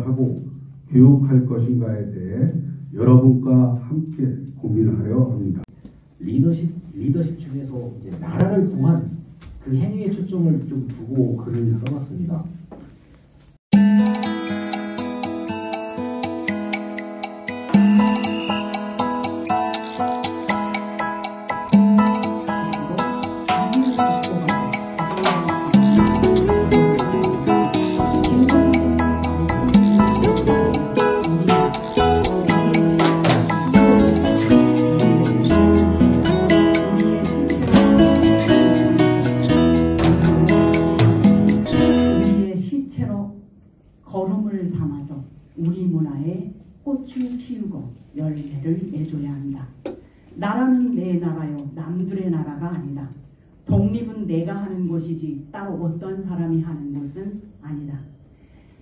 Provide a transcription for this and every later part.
하고 교육할 것인가에 대해 여러분과 함께 고민을 하려 합니다. 리더십 중에서 이제 나라를 구한 그 행위에 초점을 좀 두고 글을 써봤습니다. 걸음을 삼아서 우리 문화에 꽃을 피우고 열매를 맺어야 한다. 나라는 내 나라요 남들의 나라가 아니다. 독립은 내가 하는 것이지 따로 어떤 사람이 하는 것은 아니다.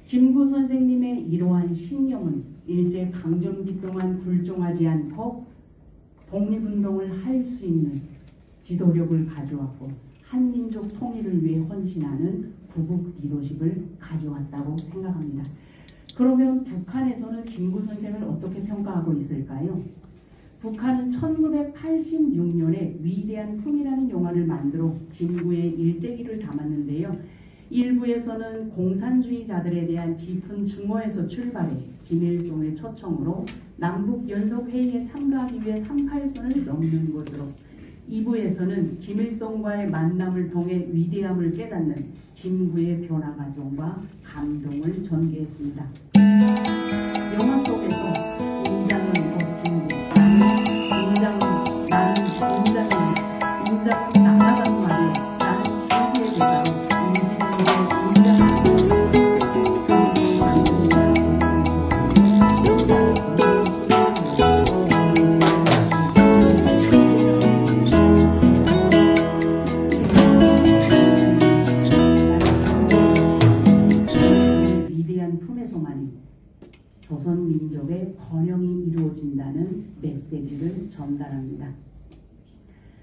김구 선생님의 이러한 신념은 일제강점기 동안 굴종하지 않고 독립운동을 할 수 있는 지도력을 가져왔고 한민족 통일을 위해 헌신하는 구국 리더십을 가져왔다고 생각합니다. 그러면 북한에서는 김구 선생을 어떻게 평가하고 있을까요? 북한은 1986년에 위대한 품이라는 영화를 만들어 김구의 일대기를 담았는데요. 일부에서는 공산주의자들에 대한 깊은 증오에서 출발해 김일성의 초청으로 남북연석회의에 참가하기 위해 38선을 넘는 것으로, 2부에서는 김일성과의 만남을 통해 위대함을 깨닫는 김구의 변화 과정과 감동을 전개했습니다. 영화 속에서 인장은 김구, 인장은 나가단 말이요, 나는 김구의 대사로 조선민족의 번영이 이루어진다는 메시지를 전달합니다.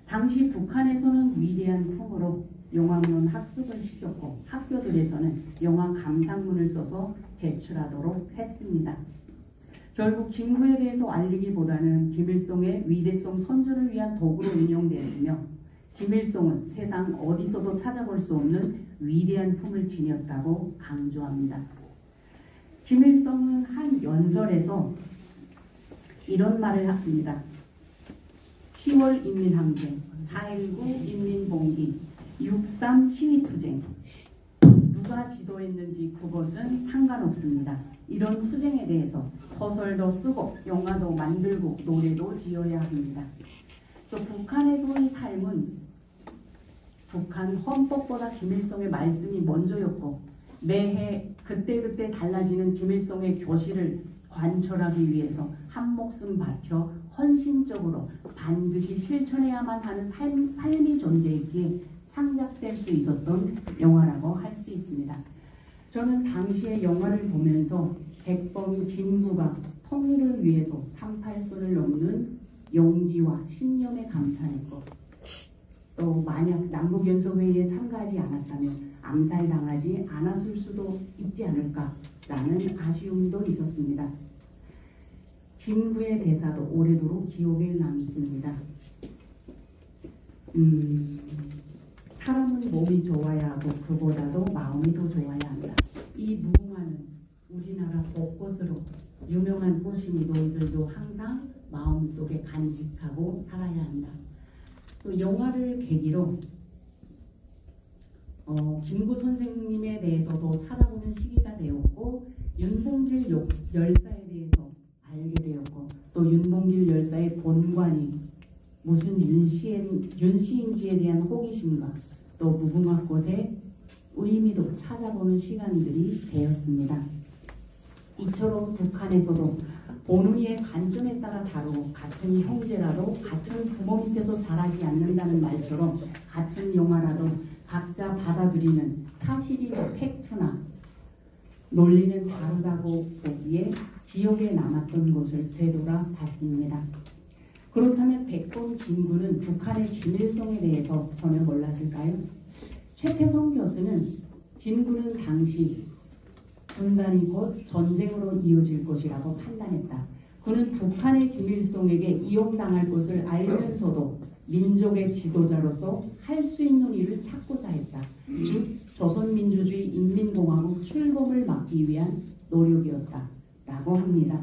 당시 북한에서는 위대한 품으로 영화문 학습을 시켰고 학교들에서는 영화 감상문을 써서 제출하도록 했습니다. 결국 김구에 대해서 알리기보다는 김일성의 위대성 선전을 위한 도구로 인용되었으며 김일성은 세상 어디서도 찾아볼 수 없는 위대한 품을 지녔다고 강조합니다. 김일성은 한 연설에서 이런 말을 합니다. 10월 인민항쟁, 4.19 인민봉기, 6.3 시위투쟁. 누가 지도했는지 그것은 상관없습니다. 이런 투쟁에 대해서 소설도 쓰고 영화도 만들고 노래도 지어야 합니다. 또 북한에서의 삶은 북한 헌법보다 김일성의 말씀이 먼저였고 매해 그때그때 달라지는 김일성의 교실을 관철하기 위해서 한 목숨 바쳐 헌신적으로 반드시 실천해야만 하는 삶이 존재했기에 창작될 수 있었던 영화라고 할 수 있습니다. 저는 당시의 영화를 보면서 백범 김구가 통일을 위해서 38선을 넘는 용기와 신념에 감탄했고, 또 만약 남북연석회의에 참가하지 않았다면 암살당하지 않았을 수도 있지 않을까라는 아쉬움도 있었습니다. 김구의 대사도 오래도록 기억에 남습니다. 사람은 몸이 좋아야 하고 그보다도 마음이 더 좋아야 한다. 이 무궁화는 우리나라 곳곳으로 유명한 꽃이니 너희들도 항상 마음속에 간직하고 살아야 한다. 또 영화를 계기로 김구 선생님에 대해서도 찾아보는 시기가 되었고, 윤봉길 열사에 대해서 알게 되었고, 또 윤봉길 열사의 본관이 무슨 윤씨인지에 대한 호기심과 또 무궁화꽃의 의미도 찾아보는 시간들이 되었습니다. 이처럼 북한에서도 본의의 관점에 따라 다루고 같은 형제라도 같은 부모 밑에서 자라지 않는다는 말처럼 같은 영화라도 각자 받아들이는 사실이나 팩트나 논리는 다르다고 보기에 기억에 남았던 것을 되돌아 봤습니다. 그렇다면 백범 김구는 북한의 김일성에 대해서 전혀 몰랐을까요? 최태성 교수는 김구는 당시 분단이 곧 전쟁으로 이어질 것이라고 판단했다. 그는 북한의 김일성에게 이용당할 것을 알면서도 민족의 지도자로서 할 수 있는 일을 찾고자 했다. 즉 조선민주주의 인민공화국 출범을 막기 위한 노력이었다. 라고 합니다.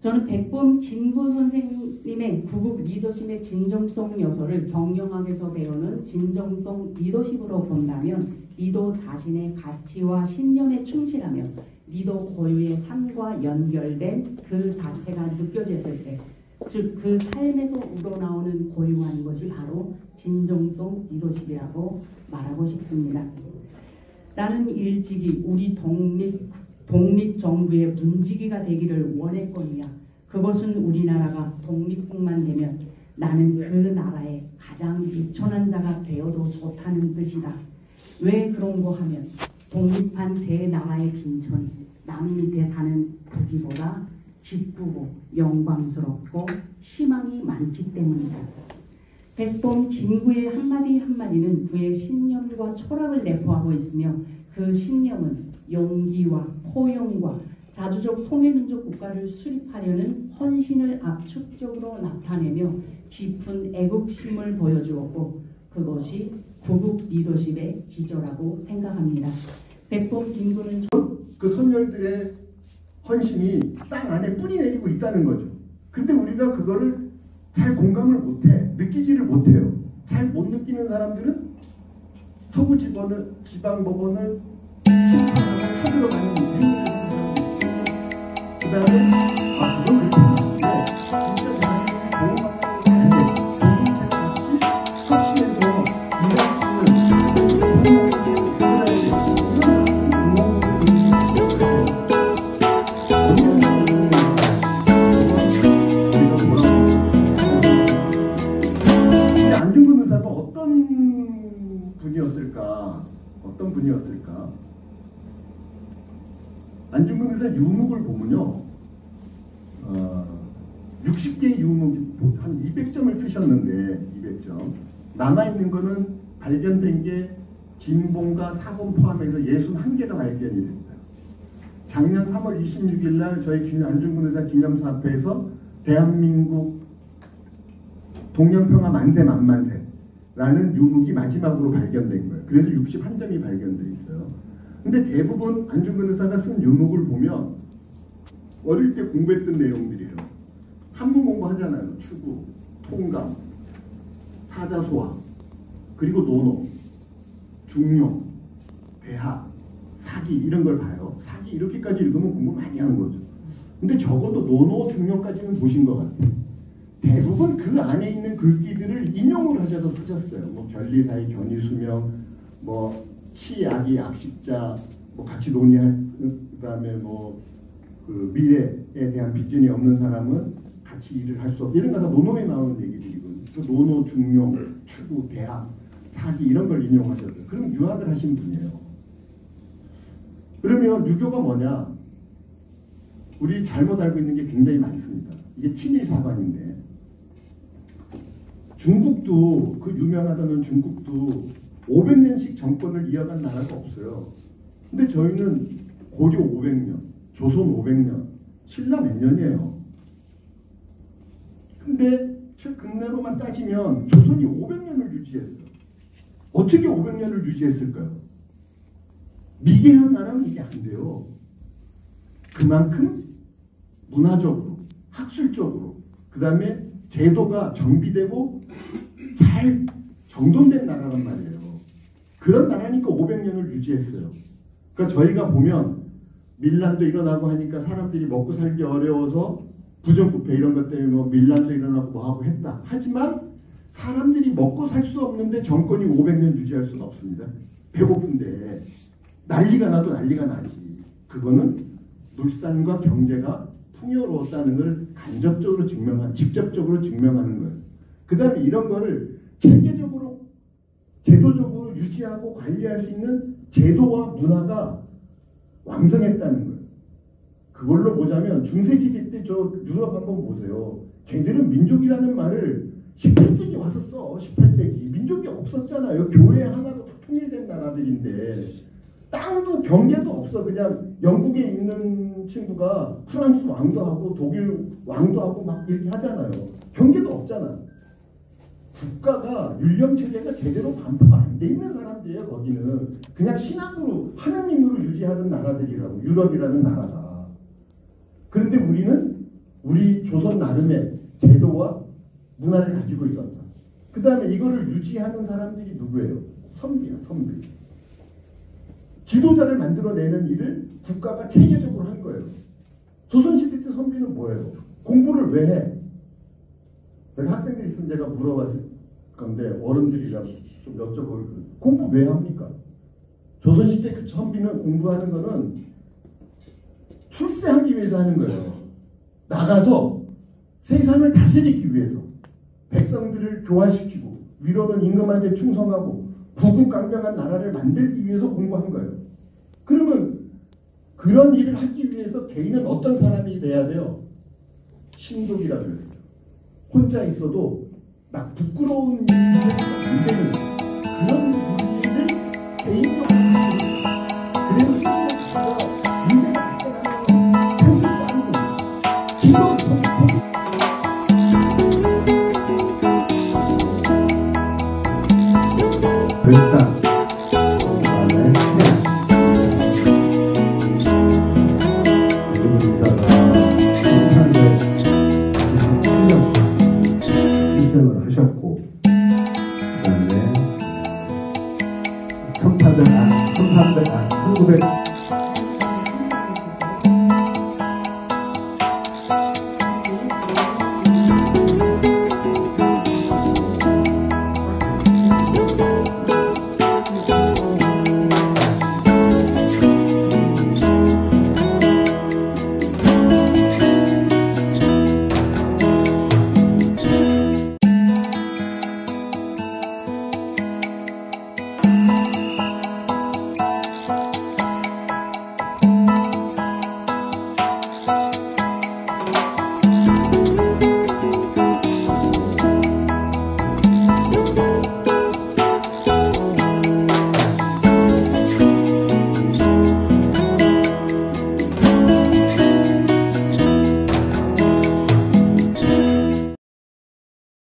저는 백범 김구 선생님의 구국 리더십의 진정성 요소를 경영학에서 배우는 진정성 리더십으로 본다면 리더 자신의 가치와 신념에 충실하며 리더 고유의 삶과 연결된 그 자체가 느껴졌을 때, 즉 그 삶에서 우러나오는 고유한 것이 바로 진정성 리더십이라고 말하고 싶습니다. 나는 일찍이 우리 독립정부의 문지기가 되기를 원했거니와 그것은 우리나라가 독립국만 되면 나는 그 나라의 가장 비천한 자가 되어도 좋다는 뜻이다. 왜 그런고 하면 독립한 제 나라의 빈천이 남 밑에 사는 국기보다 기쁘고 영광스럽고 희망이 많기 때문이다. 백범 김구의 한마디 한마디는 그의 신념과 철학을 내포하고 있으며 그 신념은 용기와 포용과 자주적 통일민족 국가를 수립하려는 헌신을 압축적으로 나타내며 깊은 애국심을 보여주었고 그것이 구국 리더십의 기조라고 생각합니다. 백범 김구는 그 선열들의 헌신이 땅 안에 뿌리 내리고 있다는 거죠. 근데 우리가 그거를 잘 공감을 못해, 느끼지를 못해요. 잘 못 느끼는 사람들은 서구 지방법원을 쳐들어가는 그 다음에 그건 그렇게 하고 진짜 안중근 의사가 어떤 분이었을까? 안중근 의사 유묵을 보면요, 60개의 유묵 한 200점을 쓰셨는데 200점 남아있는 거는 발견된 게 진봉과 사본 포함해서 61개가 발견이 됩니다. 작년 3월 26일 날 저희 안중근 의사 기념사 앞에서 대한민국 동년평화 만세 만만세라는 유묵이 마지막으로 발견된 거예요. 그래서 61점이 발견돼 있어요. 근데 대부분 안중근 의사가 쓴 유묵을 보면 어릴 때 공부했던 내용들이에요. 한문 공부하잖아요. 추구, 통감, 사자소화, 그리고 논어, 중용, 대하, 사기 이런 걸 봐요. 사기 이렇게까지 읽으면 공부 많이 하는 거죠. 근데 적어도 논어, 중용까지는 보신 것 같아요. 대부분 그 안에 있는 글귀들을 인용을 하셔서 쓰셨어요. 뭐 변리사의 견이수명, 뭐 치악이 악식자, 뭐 같이 논의할, 그다음에 뭐 그 미래에 대한 비전이 없는 사람은 같이 일을 할 수 없다. 이런 거 다 논어에 나오는 얘기들이거든요. 그 논어, 중용, 추구, 대학, 사기 이런 걸 인용하셨어요. 그럼 유학을 하신 분이에요. 그러면 유교가 뭐냐? 우리 잘못 알고 있는 게 굉장히 많습니다. 이게 친일사관인데 중국도 그 유명하다는 중국도 500년씩 정권을 이어간 나라가 없어요. 근데 저희는 고려 500년, 조선 500년, 신라 몇 년이에요. 근데 최근내로만 따지면 조선이 500년을 유지했어요. 어떻게 500년을 유지했을까요? 미개한 나라는 이게 안 돼요. 그만큼 문화적으로, 학술적으로, 그 다음에 제도가 정비되고 잘 정돈된 나라란 말이에요. 그런 나라니까 500년을 유지했어요. 그러니까 저희가 보면 밀란도 일어나고 하니까 사람들이 먹고 살기 어려워서 부정부패 이런 것 때문에 뭐 밀란도 일어나고 뭐하고 했다. 하지만 사람들이 먹고 살 수 없는데 정권이 500년 유지할 수는 없습니다. 배고픈데 난리가 나도 난리가 나지. 그거는 물산과 경제가 풍요로웠다는 걸 간접적으로 직접적으로 증명하는 거예요. 그 다음에 이런 거를 체계적으로, 제도적으로 유지하고 관리할 수 있는 제도와 문화가 왕성했다는 거예요. 그걸로 보자면 중세시대 때 저 유럽 한번 보세요. 걔들은 민족이라는 말을 18세기 와서 써. 18세기. 민족이 없었잖아요. 교회 하나로 통일된 나라들인데 땅도 경계도 없어. 그냥 영국에 있는 친구가 프랑스 왕도 하고 독일 왕도 하고 막 이렇게 하잖아요. 경계도 없잖아. 국가가 율령체제가 제대로 반포가 안 돼 있는 사람들이에요. 거기는 그냥 신앙으로 하나님으로 유지하는 나라들이라고. 유럽이라는 나라가. 그런데 우리는 우리 조선 나름의 제도와 문화를 가지고 있었다. 그 다음에 이거를 유지하는 사람들이 누구예요? 선비야, 선비. 지도자를 만들어내는 일을 국가가 체계적으로 한 거예요. 조선시대 때 선비는 뭐예요? 공부를 왜 해? 내가 학생들 있으면 제가 물어봤을 건데 어른들이랑 좀 여쭤보거든요. 공부 왜 합니까? 조선시대 그 선비는 공부하는 거는 출세하기 위해서 하는 거예요. 나가서 세상을 다스리기 위해서 백성들을 교화시키고 위로는 임금한테 충성하고 부국강병한 나라를 만들기 위해서 공부한 거예요. 그러면 그런 일을 하기 위해서 개인은 어떤 사람이 돼야 돼요? 신독이라고 해요. 혼자 있어도 막 부끄러운 일을 안 되는 그런 분위기를 개인적으로 하고 그래서 신독자가 문제가 발생하면 상식도 아니고 지도 일단 그다음에 희생을 하셨고 그다음에 1900